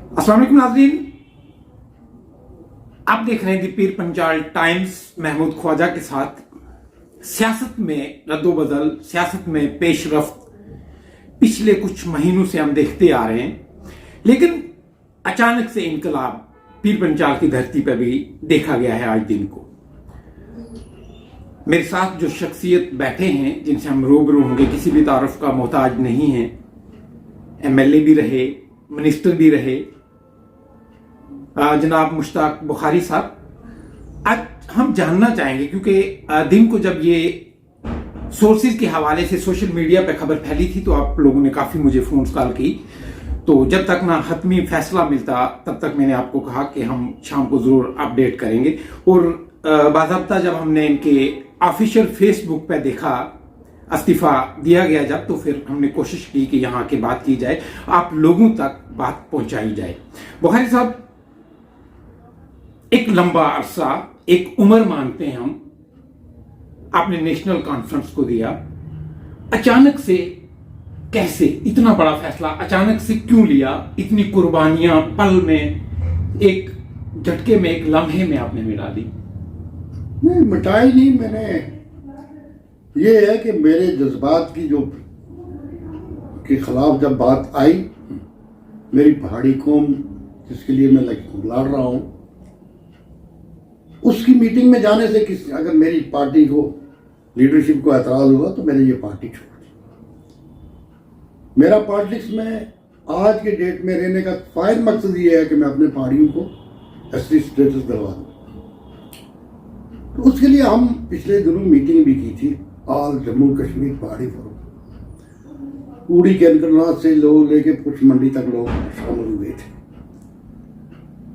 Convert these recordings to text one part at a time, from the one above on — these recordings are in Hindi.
अस्सलाम वालेकुम नाज़रीन, आप देख रहे हैं दी पीर पंचाल टाइम्स महमूद ख्वाजा के साथ। सियासत में रद्दोबदल, सियासत में पेशरफ्त पिछले कुछ महीनों से हम देखते आ रहे हैं, लेकिन अचानक से इनकलाब पीर पंचाल की धरती पर भी देखा गया है। आज दिन को मेरे साथ जो शख्सियत बैठे हैं, जिनसे हम रूबरू होंगे, किसी भी तारुफ का मोहताज नहीं है। MLA भी रहे, मिनिस्टर भी रहे, जनाब मुश्ताक बुखारी साहब। आज हम जानना चाहेंगे, क्योंकि दिन को जब ये सोर्सेज के हवाले से सोशल मीडिया पे खबर फैली थी तो आप लोगों ने काफ़ी मुझे फ़ोन कॉल की। तो जब तक ना हतमी फैसला मिलता तब तक मैंने आपको कहा कि हम शाम को ज़रूर अपडेट करेंगे। और बाज़ाब्ता जब हमने इनके ऑफिशियल फेसबुक पे देखा इस्तीफा दिया गया जब, तो फिर हमने कोशिश की कि यहाँ की बात की जाए, आप लोगों तक बात पहुंचाई जाए। बुखारी साहब, एक लंबा अरसा, एक उम्र मानते हैं हम, आपने नेशनल कॉन्फ्रेंस को दिया। अचानक से कैसे इतना बड़ा फैसला अचानक से क्यों लिया? इतनी कुर्बानियां पल में, एक झटके में, एक लम्हे में आपने मिटा दी। नहीं, मिटाई नहीं मैंने। ये है कि मेरे जज्बात की जो के खिलाफ जब बात आई, मेरी पहाड़ी कौम जिसके लिए मैं लड़ रहा हूं, उसकी मीटिंग में जाने से अगर मेरी पार्टी को, लीडरशिप को एतराज हुआ तो मैंने ये पार्टी छोड़ दी। मेरा पॉलिटिक्स में आज के डेट में रहने का फायद मकसद ये है कि मैं अपने पहाड़ियों को ST स्टेटस दिलवा दूं। तो उसके लिए हम पिछले दिनों मीटिंग भी की थी, ऑल जम्मू कश्मीर पहाड़ी फोरम। उड़ी के अंकरनाथ से लोग लेके पुछ मंडी तक लोग शामिल हुए थे।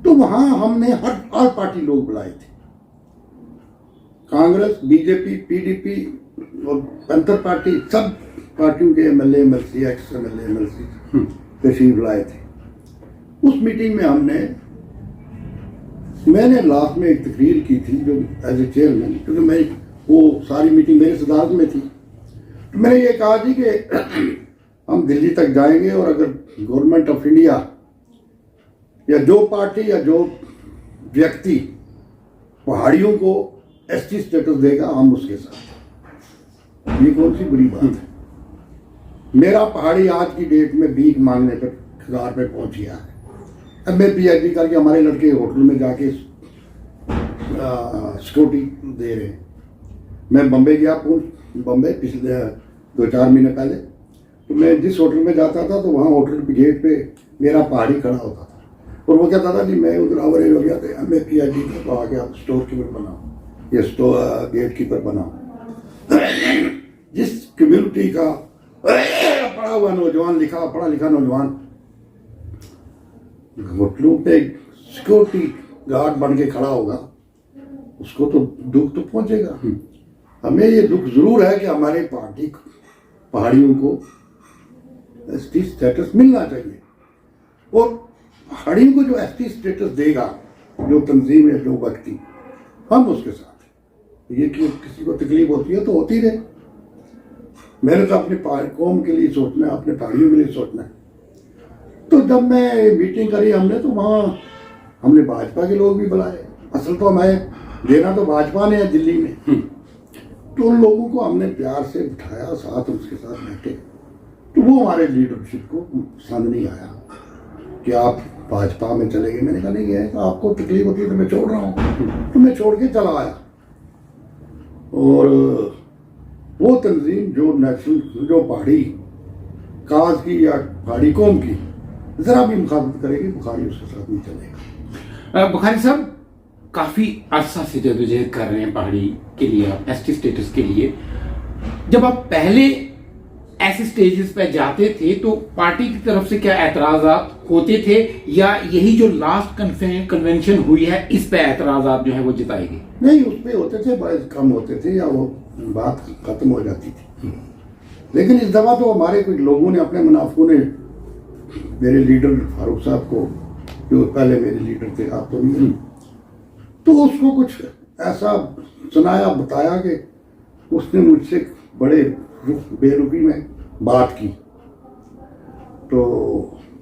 तो वहां हमने हर पार्टी लोग बुलाए थे, कांग्रेस, BJP, PDP और पैंथर पार्टी, सब पार्टियों के MLA, MLC, x MLA, MLC तशरीफ लाए थे। उस मीटिंग में मैंने लास्ट में एक तकरीर की थी जो एज ए चेयरमैन, क्योंकि मैं वो सारी मीटिंग मेरी सदारत में थी। तो मैंने ये कहा थी कि हम दिल्ली तक जाएंगे और अगर गवर्नमेंट ऑफ इंडिया या जो पार्टी या जो व्यक्ति पहाड़ियों को ST स्टेटस देगा, हम उसके साथ। ये कौन सी बुरी बात है? मेरा पहाड़ी आज की डेट में भीख मांगने पर कगार पे पहुंच गया है। अब मैं PhD करके हमारे लड़के होटल में जाके सिक्योरिटी दे रहे हैं। मैं बम्बे गया, बम्बे पिछले 2-4 महीने पहले। तो मैं जिस होटल में जाता था तो वहाँ होटल के गेट पे मेरा पहाड़ी खड़ा होता था और वो कहता था जी मैं उधर आवरेज हो गया था, मैं PhD था, तो आके आप स्टोर कीपर बनाओ, ये स्टोर गेट कीपर बनाओ। जिस कम्युनिटी का पढ़ा हुआ नौजवान, पढ़ा लिखा नौजवान होटलों पे सिक्योरिटी गार्ड बन के खड़ा होगा, उसको तो दुख तो पहुंचेगा। हमें ये दुख जरूर है कि हमारे पार्टी पहाड़ियों को ST स्टेटस मिलना चाहिए, और पहाड़ियों को जो ST स्टेटस देगा, जो तंजीम है, जो व्यक्ति, हम उसके साथ। ये कि किसी को तकलीफ होती है तो होती रहे। मैंने तो अपने कौम के लिए सोचना है, अपने पहाड़ियों के लिए सोचना है। तो जब मैं मीटिंग करी हमने, तो वहाँ हमने भाजपा के लोग भी बुलाए। असल तो हमें देना तो भाजपा ने है दिल्ली में। तो उन लोगों को हमने प्यार से बिठाया, साथ उसके साथ बैठे। तो वो हमारे लीडरशिप को पसंद नहीं आया कि आप भाजपा में चले गए। मैंने कहा नहीं है, आपको तकलीफ होती है तो मैं छोड़ रहा हूँ। तो मैं छोड़ के चला आया। और वो तंजीम जो नेशनल, जो पहाड़ी काज की या पहाड़ी कौम की जरा भी मुखालफत करेगी, बुखारी उसके साथ नहीं चलेगा। बुखारी साहब, काफी अरसा से जदोजहद कर रहे हैं पहाड़ी के लिए, आप ST स्टेटस के लिए। जब आप पहले ऐसे स्टेजेस पे जाते थे तो पार्टी की तरफ से क्या एतराजात होते थे, या यही जो लास्ट कन्वेंशन हुई है इस पे एतराजात जो है वो जताए गए? नहीं, उस पे होते थे, बड़े कम होते थे, या वो बात खत्म हो जाती थी। लेकिन इस दफा तो हमारे कुछ लोगों ने, अपने मुनाफों ने, मेरे लीडर फारूक साहब को, जो पहले मेरे लीडर थे, आप तो नहीं, तो उसको कुछ ऐसा सुनाया, बताया कि उसने मुझसे बड़े बेरुखी में बात की। तो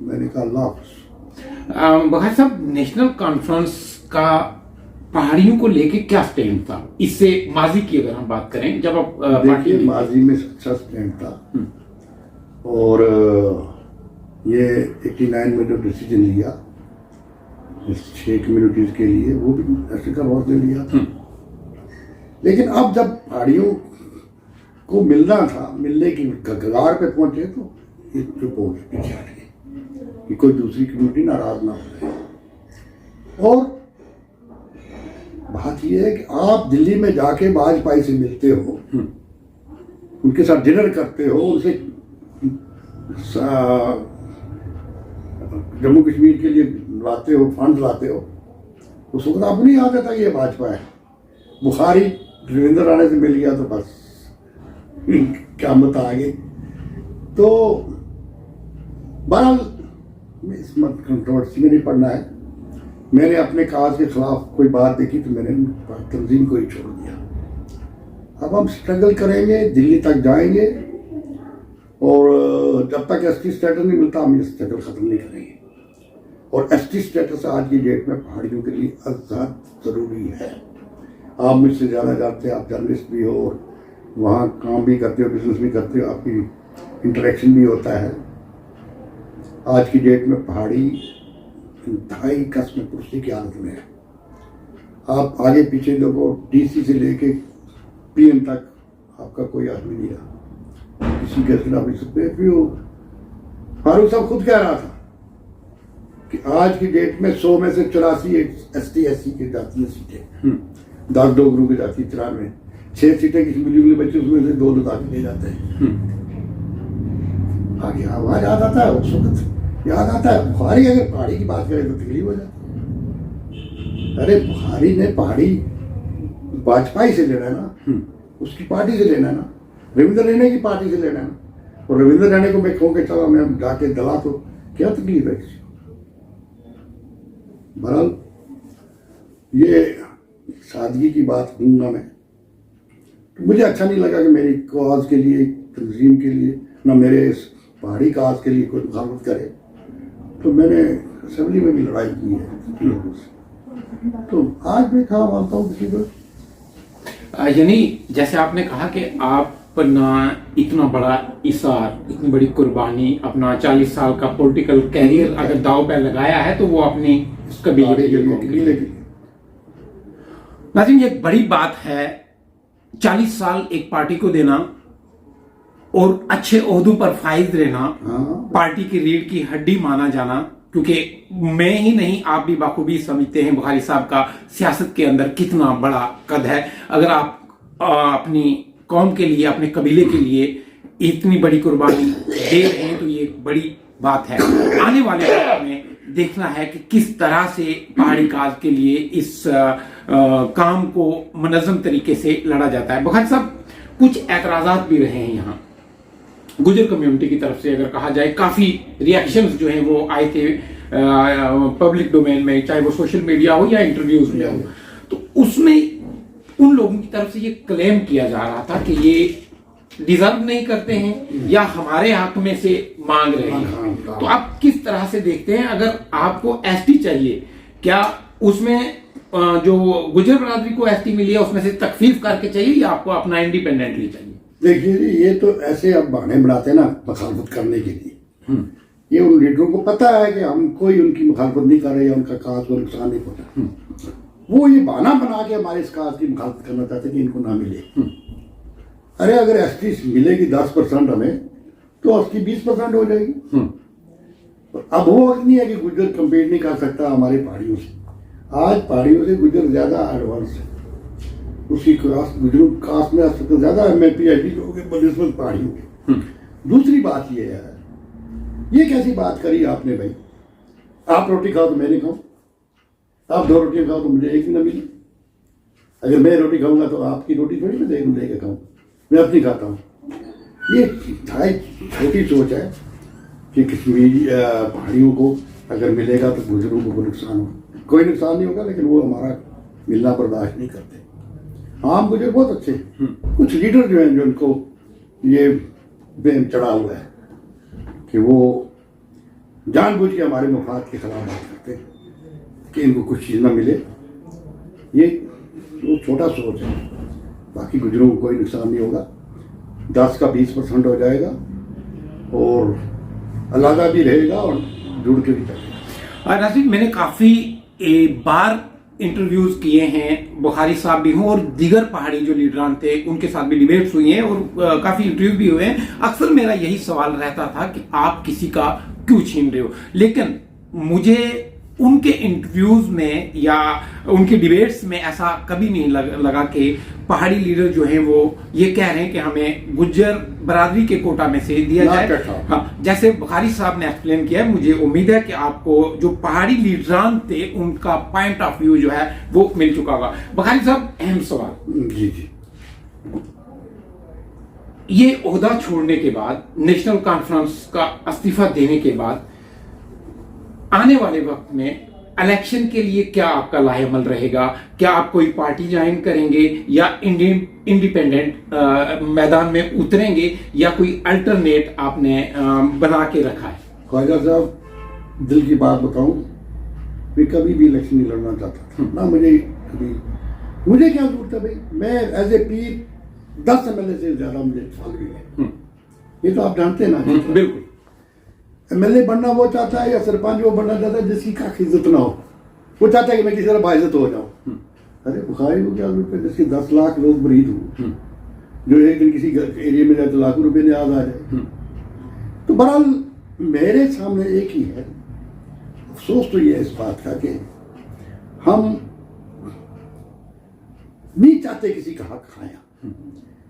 मैंने कहा अल्लाह हाफ़िज़। बघा साहब, नेशनल कॉन्फ्रेंस का पहाड़ियों को लेके क्या स्टैंड था? इससे माजी की अगर हम बात करें, जब आप देखिए माजी में अच्छा स्टैंड था और ये 89 में जो डिसीजन लिया इस 6 कम्युनिटीज के लिए, वो भी अफ्रीका बहुत ने लिया था। लेकिन अब जब पहाड़ियों को मिलना था, मिलने की कगार पे पहुंचे तो ये चुप हो गए, पीछे हट गए कि कोई दूसरी कम्युनिटी नाराज ना हो जाए। और बात यह है कि आप दिल्ली में जाके वाजपेयी से मिलते हो, उनके साथ डिनर करते हो, उनसे जम्मू कश्मीर के लिए लाते हो, फंड लाते हो, उस वक्त आपको नहीं याद था कि ये वाजपेयी है। बुखारी रविंद्र राणे से मिल गया तो बस क्या मत आ गई। तो बहरहाल इस मत कंट्रोवर्सी में नहीं पड़ना है। मैंने अपने काज के खिलाफ कोई बात देखी तो मैंने तंजीम को ही छोड़ दिया। अब हम स्ट्रगल करेंगे, दिल्ली तक जाएंगे और जब तक एसटी स्टेटस नहीं मिलता हम ये स्ट्रगल खत्म नहीं करेंगे। और एसटी स्टेटस आज की डेट में पहाड़ियों के लिए अज़ाद ज़रूरी है। आप मुझसे ज़्यादा जानते हैं, आप जर्नलिस्ट भी हो और वहाँ काम भी करते हो, बिजनेस भी करते हो, आपकी इंटरेक्शन भी होता है। आज की डेट में पहाड़ी इंतहाई कस्म कुर्सी की हालत में है। आप आगे पीछे देखो, डीसी से लेके पीएम तक आपका कोई आदमी नहीं रहा, किसी गैजेट ऑफिस पे भी हो। फारूक साहब खुद कह रहा था कि आज की डेट में 100 में से 84 ST SC की जाती है सीटें, 10 डोगरों की जाती है 93, 6 सीटें किसी मिली जुली बच्चे, उसमें से 2 ताकि ले जाते हैं। आगे आवाज याद आता है, उस वक्त याद आता है बुखारी अगर पहाड़ी की बात करें तो तकलीफ हो जाती है। अरे बुखारी ने पहाड़ी वाजपेयी से लेना है ना, उसकी पार्टी से लेना है ना, रविंद्र राणे की पार्टी से लेना है ना। और रविंद्र राणे को मैं कहूँ कि चलो मैं जाके दला, तो क्या तकलीफ है किसी को। बहरहाल ये सादगी की बात कहूँगा मैं, तो मुझे अच्छा नहीं लगा कि मेरी कॉज के लिए, तंजीम के लिए, ना मेरे इस पहाड़ी काज के लिए कोई मुखालफत करे। तो मैंने असेंबली में भी लड़ाई की है लोगों से, तो आज भी कहा मानता हूँ किसी को। यानी जैसे आपने कहा कि अपना इतना बड़ा इसार, इतनी बड़ी कुर्बानी, अपना 40 साल का पॉलिटिकल कैरियर अगर दाव पे लगाया है तो वो अपनी कबीले के लिए। नाज़रीन, ये एक बड़ी बात है, 40 साल एक पार्टी को देना और अच्छे ओहदों पर फाइज रहना, पार्टी की रीढ़ की हड्डी माना जाना। क्योंकि मैं ही नहीं, आप भी बाखूबी समझते हैं बुखारी साहब का सियासत के अंदर कितना बड़ा कद है। अगर आप अपनी कौम के लिए, अपने कबीले के लिए इतनी बड़ी कुर्बानी दे रहे हैं तो ये एक बड़ी बात है। आने वाले वक्त में देखना है कि किस तरह से पहाड़ी काज के लिए इस काम को मुनज़्ज़म तरीके से लड़ा जाता है। बुखारी साहब, कुछ एतराज़ात भी रहे हैं यहाँ गुजर कम्युनिटी की तरफ से। अगर कहा जाए, काफी रिएक्शंस जो हैं वो आए थे पब्लिक डोमेन में, चाहे वो सोशल मीडिया हो या इंटरव्यूज में हो, तो उसमें उन लोगों की तरफ से ये क्लेम किया जा रहा था कि ये डिजर्व नहीं करते हैं या हमारे हक में से मांग रहे हैं। तो आप किस तरह से देखते हैं? अगर आपको एसटी चाहिए, क्या उसमें जो गुजर बरादरी को एसटी मिली है उसमें से तकफीफ करके चाहिए या आपको अपना इंडिपेंडेंटली चाहिए? देखिए जी, ये तो ऐसे अब बहाने बनाते हैं ना मुखालफत करने के लिए। ये उन लीडरों को पता है कि हम कोई उनकी मुखालफत नहीं कर रहे या उनका काज को नुकसान नहीं पहुंचा। वो ये बहाना बना के हमारे इस काज की मुखालफत करना चाहते हैं कि इनको ना मिले। अरे अगर एसटी मिलेगी 10% हमें, तो उसकी 20% हो जाएगी। अब वो वक्त नहीं है कि गुजर कंपेयर नहीं कर सकता हमारे पहाड़ियों से। आज पहाड़ियों से गुजर ज्यादा एडवांस है, उसकी कास्ट गुजरों कास्ट में सबसे ज्यादा MA-PhD लोग हैं बनस्पत पहाड़ियों के। दूसरी बात ये है, ये कैसी बात करी आपने भाई, आप रोटी खाओ तो मैं नहीं खाऊं, आप 2 रोटियां खाओ तो मुझे एक ही ना मिले। अगर मैं रोटी खाऊंगा तो आपकी रोटी थोड़ी मैं लेके खाऊं, मैं अपनी खाता हूँ। ये छोटी सोच है कि कश्मीरी पहाड़ियों को अगर मिलेगा तो गुजरों को नुकसान हो। कोई नुकसान नहीं होगा, लेकिन वो हमारा मिलना बर्दाश्त नहीं करते। आम गुजर बहुत अच्छे, कुछ लीडर जो हैं जो उनको ये बेम चढ़ा हुआ है कि वो जानबूझ के हमारे मफाद के खिलाफ बात करते हैं कि इनको कुछ चीज़ ना मिले। ये वो छोटा सोच है, बाकी गुजरों को कोई नुकसान नहीं होगा। 10 का 20% हो जाएगा और अलग भी रहेगा और जुड़ के भी चलेगा। नासिर, मैंने काफ़ी बार इंटरव्यूज किए हैं, बुखारी साहब भी हों और दीगर पहाड़ी जो लीडरान थे उनके साथ भी डिबेट्स हुई हैं और काफ़ी इंटरव्यू भी हुए हैं। अक्सर मेरा यही सवाल रहता था कि आप किसी का क्यों छीन रहे हो, लेकिन मुझे उनके इंटरव्यूज में या उनके डिबेट्स में ऐसा कभी नहीं लगा कि पहाड़ी लीडर जो हैं वो ये कह रहे हैं कि हमें गुज्जर बरादरी के कोटा में से दिया जाए। हाँ, जैसे बुखारी साहब ने एक्सप्लेन किया, मुझे उम्मीद है कि आपको जो पहाड़ी लीडरान थे उनका पॉइंट ऑफ व्यू जो है वो मिल चुका होगा। बुखारी साहब, अहम सवाल, जी, ये ओहदा छोड़ने के बाद, नेशनल कॉन्फ्रेंस का इस्तीफा देने के बाद आने वाले वक्त में इलेक्शन के लिए क्या आपका लाहेमल रहेगा? क्या आप कोई पार्टी ज्वाइन करेंगे या इंडिपेंडेंट मैदान में उतरेंगे या कोई अल्टरनेट आपने बना के रखा है? ख्वाजा साहब, दिल की बात बताऊं, मैं कभी भी इलेक्शन नहीं लड़ना चाहता था ना। मुझे क्या जरूरत है भाई, मैं एज ए पीर 10 MLA से ज्यादा मुझे फॉलोइंग है। ये तो आप जानते हैं ना। बिल्कुल। MLA बनना वो चाहता है या सरपंच वो बनना चाहता है जिसकी काख इज्जत ना हो। वो चाहता है कि मैं किसी तरह बाइज्जत हो जाऊं। अरे बुखारी को क्या जरूरत है जिसके 10 लाख लोग मरीज हो, जो एक दिन किसी एरिया में जाए तो लाखों रुपए ने याद आ जाए। तो बहरहाल मेरे सामने एक ही है, अफसोस तो ये है इस बात का कि हम नहीं चाहते किसी का हक खाया,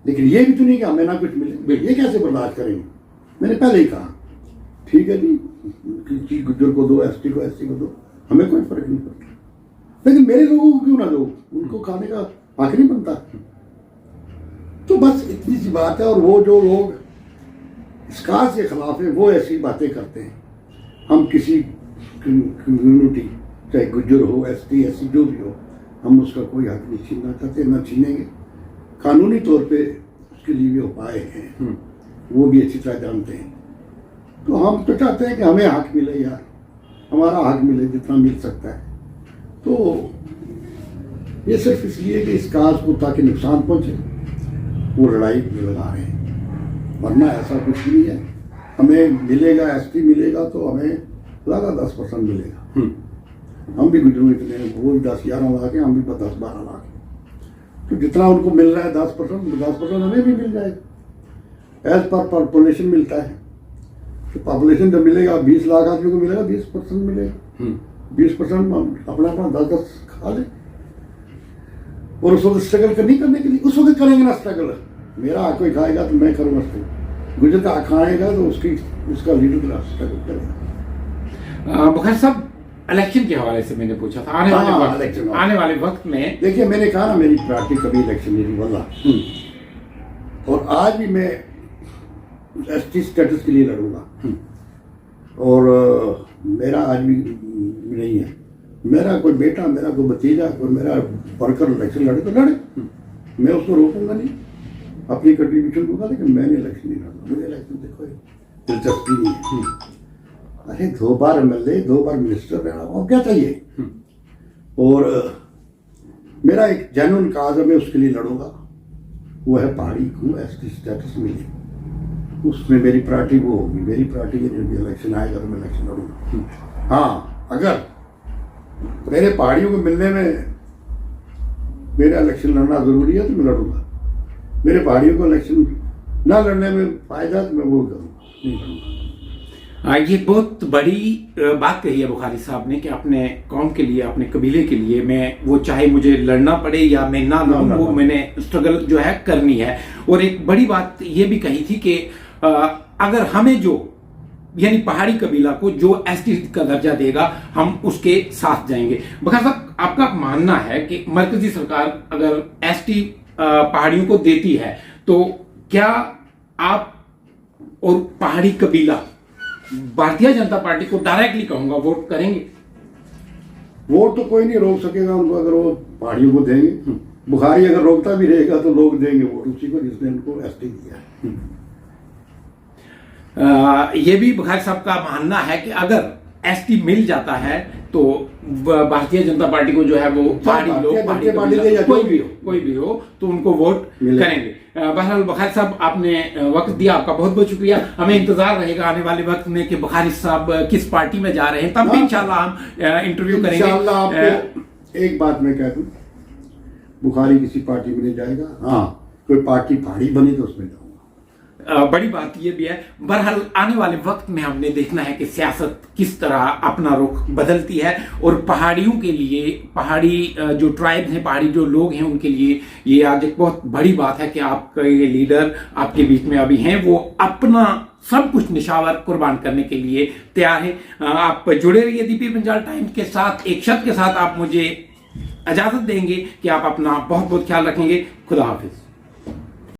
लेकिन ये भी तो नहीं कि हमें ना कुछ मिले। ये कैसे बर्दाश्त करेंगे? मैंने पहले ही कहा, ठीक है जी, गुज्जर को दो, ST को, SC को दो, हमें कोई फर्क नहीं पड़ता, लेकिन मेरे लोगों को क्यों ना दो? उनको खाने का हक नहीं बनता? तो बस इतनी सी बात है। और वो जो लोग इस काज के खिलाफ है वो ऐसी बातें करते हैं। हम किसी कम्युनिटी, चाहे गुज्जर हो, ST, SC जो भी हो, हम उसका कोई हक नहीं छीनना चाहते, ना छीनेंगे। कानूनी तौर पे उसके लिए भी उपाय हैं, वो भी अच्छी तरह जानते हैं। तो हम तो चाहते हैं कि हमें हक मिले यार, हमारा हक मिले जितना मिल सकता है। तो ये सिर्फ इसलिए कि इस काज को ताकि नुकसान पहुंचे वो लड़ाई में लगा रहे हैं, वरना ऐसा कुछ नहीं है। हमें मिलेगा, ST मिलेगा तो हमें लगा 10% मिलेगा। हम भी गुजरू इतने वो 10-11 लाख हैं, हम भी 10-12 लाख हैं। तो जितना उनको मिल रहा है 10% हमें भी मिल जाएगा। एज पर पॉपुलेशन मिलता है, तो पॉपुलेशन जब मिलेगा 20 लाख आदमी को मिलेगा, 20% मिलेगा। 20% अपना 10-10 खा ले। और उस वक्त स्ट्रगल नहीं करने के लिए उस वक्त करेंगे ना स्ट्रगल। मेरा हक कोई खाएगा तो मैं करूँगा स्ट्रगल, गुजर का हक खाएगा तो उसका लीडर का स्ट्रगल करेगा। बुखारी साहब, इलेक्शन के हवाले से मैंने पूछा था, आने वाले वक्त में देखिए, मैंने कहा ना मेरी पार्टी कभी इलेक्शन नहीं वल्ला, और आज भी मैं ST स्टेटस के लिए लड़ूंगा। और मेरा आज भी नहीं है, मेरा कोई बेटा, मेरा कोई भतीजा, कोई मेरा वर्कर इलेक्शन लड़े तो लड़े, मैं उसको रोकूंगा नहीं, अपनी कंट्रीब्यूशन दूंगा, लेकिन मैंने इलेक्शन नहीं लड़ना। मुझे इलेक्शन से कोई दिलचस्पी नहीं है। अरे 2 बार MLA, 2 बार मिनिस्टर रहना, और क्या चाहिए? और मेरा एक जेन्युइन काज है, मैं उसके लिए लड़ूंगा, वो है पहाड़ी को ST स्टेटस मिले। उसमें मेरी पार्टी वो होगी, मेरी पार्टी के लिए इलेक्शन आएगा तो मैं इलेक्शन लड़ूंगा। हाँ, अगर मेरे पहाड़ियों को मिलने में मेरा इलेक्शन लड़ना जरूरी है तो मैं लड़ूंगा। मेरे पहाड़ियों को इलेक्शन ना लड़ने में फायदा तो मैं वो करूँगा, नहीं लड़ूंगा। ये बहुत बड़ी बात कही है बुखारी साहब ने कि अपने कौम के लिए, अपने कबीले के लिए मैं, वो चाहे मुझे लड़ना पड़े या मैं ना लड़ूं, वो मैंने स्ट्रगल जो है करनी है। और एक बड़ी बात ये भी कही थी कि अगर हमें जो, यानी पहाड़ी कबीला को जो ST का दर्जा देगा, हम उसके साथ जाएंगे। बुखारी साहब, आपका मानना है कि मरकजी सरकार अगर ST पहाड़ियों को देती है तो क्या आप और पहाड़ी कबीला भारतीय जनता पार्टी को डायरेक्टली कहूंगा वोट करेंगे? वोट तो कोई नहीं रोक सकेगा उनको, अगर वो पहाड़ियों को देंगे। बुखारी अगर रोकता भी रहेगा तो लोग देंगे वोट उसी को जिसने उनको ST दिया है। ये भी बुखारी साहब का मानना है कि अगर एसटी मिल जाता है तो भारतीय जनता पार्टी को जो है वो पहाड़ी लोग कोई भी हो तो उनको वोट करेंगे। बहरहाल बुखारी साहब आपने वक्त दिया, आपका बहुत बहुत शुक्रिया। हमें इंतजार रहेगा आने वाले वक्त में कि बुखारी साहब किस पार्टी में जा रहे हैं, तब भी इंशाल्लाह हम इंटरव्यू करेंगे। आपको एक बात मैं कह दूं, बुखारी किसी पार्टी में नहीं जाएगा। हाँ, कोई पार्टी पहाड़ी बनी तो उसमें जाऊंगा। बड़ी बात यह भी है। बहरहाल आने वाले वक्त में हमने देखना है कि सियासत किस तरह अपना रुख बदलती है और पहाड़ियों के लिए, पहाड़ी जो ट्राइब्स हैं, पहाड़ी जो लोग हैं, उनके लिए ये आज एक बहुत बड़ी बात है कि आपके ये लीडर आपके बीच में अभी हैं, वो अपना सब कुछ निशावर कुर्बान करने के लिए तैयार हैं। आप जुड़े रहिए दीपी बंजाल टाइम्स के साथ। एक शर्त के साथ आप मुझे इजाजत देंगे कि आप अपना बहुत बहुत ख्याल रखेंगे। खुदा हाफिज।